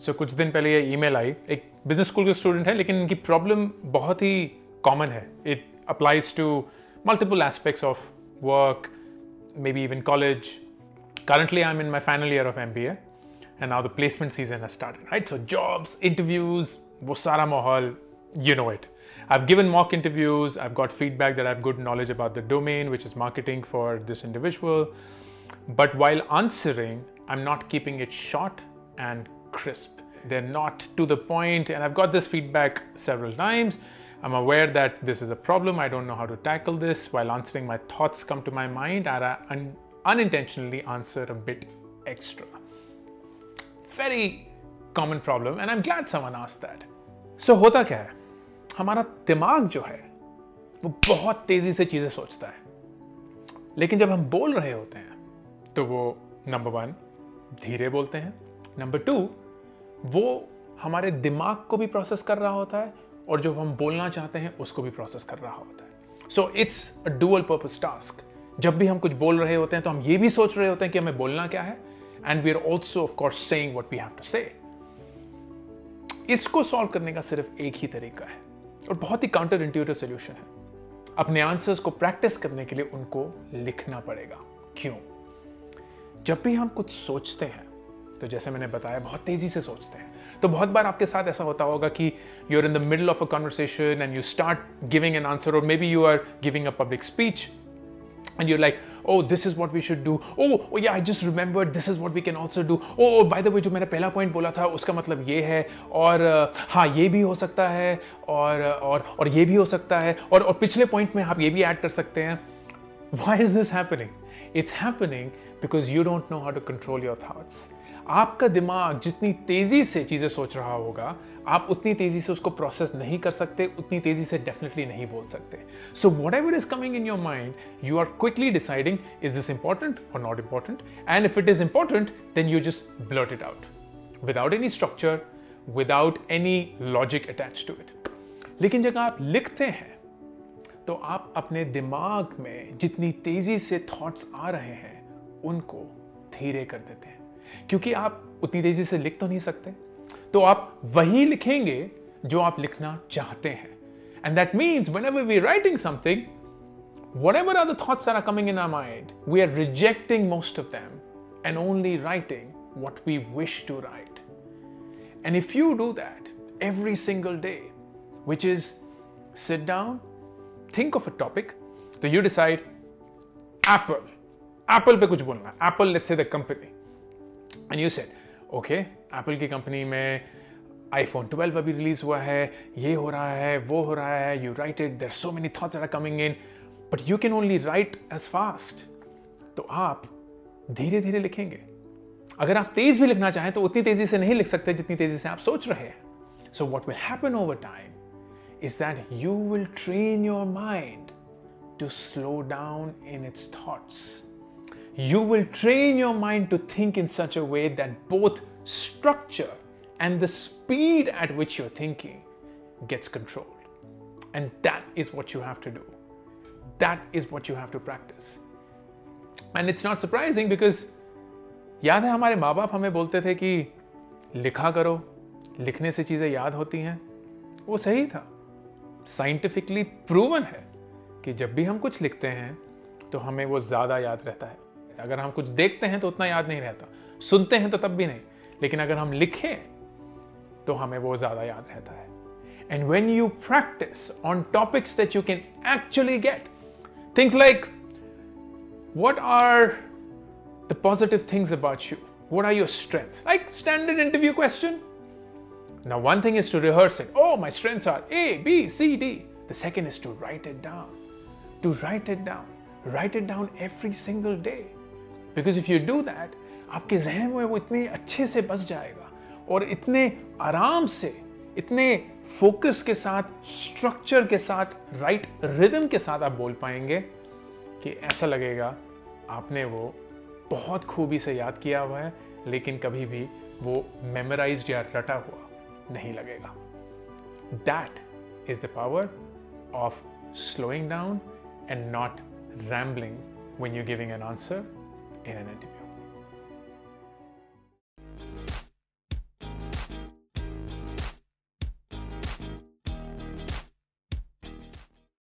सो कुछ दिन पहले ये ईमेल आई, एक बिजनेस स्कूल के स्टूडेंट है, लेकिन इनकी प्रॉब्लम बहुत ही कॉमन है. It applies to multiple aspects of work, maybe even college. Currently, I'm in my final year of MBA, and now the placement season has started, right? So jobs, interviews, wo sara mahal, you know it. I've given mock interviews, I've got feedback that I have good knowledge about the domain, which is marketing for this individual. But while answering, I'm not keeping it short and crisp. They're not to the point, and I've got this feedback several times. I'm aware that this is a problem. I don't know how to tackle this. While answering, my thoughts come to my mind, and I unintentionally answer a bit extra. Very common problem, and I'm glad someone asked that. So होता क्या है, हमारा दिमाग जो है वो बहुत तेजी से चीजें सोचता है, लेकिन जब हम बोल रहे होते हैं तो वो नंबर 1 धीरे बोलते हैं, नंबर 2 वो हमारे दिमाग को भी प्रोसेस कर रहा होता है और जो हम बोलना चाहते हैं उसको भी प्रोसेस कर रहा होता है. So it's a dual purpose task. जब भी हम कुछ बोल रहे होते हैं तो हम ये भी सोच रहे होते हैं कि हमें बोलना क्या है, and we are also of course saying what we have to say. इसको सॉल्व करने का सिर्फ एक ही तरीका है और बहुत ही काउंटर इंट्यूटिव सोल्यूशन है. अपने आंसर्स को प्रैक्टिस करने के लिए उनको लिखना पड़ेगा. क्यों? जब भी हम कुछ सोचते हैं तो जैसे मैंने बताया बहुत तेजी से सोचते हैं, तो बहुत बार आपके साथ ऐसा होता होगा कि you are in the middle of a conversation and you start giving an answer, और maybe you are giving a public speech and you're like, oh, this is what we should do. Oh yeah, I just remembered, this is what we can also do. Oh, by the way, जो मैंने पहला point बोला था उसका मतलब ये है, और हाँ ये भी हो सकता है, और ये भी हो सकता है, और पिछले पॉइंट में आप ये भी ऐड कर सकते हैं. Why is this happening? It's happening because you don't know how to control your thoughts. आपका दिमाग जितनी तेजी से चीजें सोच रहा होगा, आप उतनी तेजी से उसको प्रोसेस नहीं कर सकते, उतनी तेजी से डेफिनेटली नहीं बोल सकते. So whatever is coming in your mind, you are quickly deciding, is this important or not important, and if it is important then you just blurt it out without any structure, without any logic attached to it. लेकिन जब आप लिखते हैं तो आप अपने दिमाग में जितनी तेजी से थॉट्स आ रहे हैं उनको धीरे कर देते हैं, क्योंकि आप उतनी तेजी से लिख तो नहीं सकते, तो आप वही लिखेंगे जो आप लिखना चाहते हैं. And that means whenever we writing something, whatever are the thoughts that are coming in our mind, we are rejecting most of them and only writing what we wish to write. And if you do that every single day, which is sit down, think of a topic, so you decide Apple पे कुछ बोलना, Apple, let's say the company, and you said, okay, Apple की company में iPhone 12 अभी release हुआ है, ये हो रहा है, वो हो रहा है, you write it, there are so many thoughts that are coming in, but you can only write as fast. तो आप धीरे धीरे लिखेंगे. अगर आप तेज भी लिखना चाहें तो उतनी तेजी से नहीं लिख सकते जितनी तेजी से आप सोच रहे हैं. So what will happen over time is that you will train your mind to slow down in its thoughts. You will train your mind to think in such a way that both structure and the speed at which you're thinking gets controlled. And that is what you have to do. That is what you have to practice. And it's not surprising because याद है हमारे माँ बाप हमें बोलते थे कि लिखा करो, लिखने से चीज़ें याद होती हैं. वो सही था. साइंटिफिकली प्रूवन है कि जब भी हम कुछ लिखते हैं तो हमें वो ज़्यादा याद रहता है. अगर हम कुछ देखते हैं तो उतना याद नहीं रहता, सुनते हैं तो तब भी नहीं, लेकिन अगर हम लिखें तो हमें वो ज़्यादा याद रहता है. And when you practice on topics that you can actually get, things like what are the positive things about you, what are your strengths, like standard interview question. Now, one thing is to rehearse it. Oh, my strengths are A, B, C, D. The second is to write it down. To write it down. Write it down every single day. Because if you do that, आपके ज़हन में वो इतने अच्छे से बस जाएगा और इतने आराम से, इतने फोकस के साथ, स्ट्रक्चर के साथ, राइट रिदम के साथ आप बोल पाएंगे कि ऐसा लगेगा आपने वो बहुत खूबी से याद किया हुआ है, लेकिन कभी भी वो मेमोराइज्ड या रटा हुआ नहीं लगेगा. That is the power of slowing down and not rambling when you're giving an answer in an interview.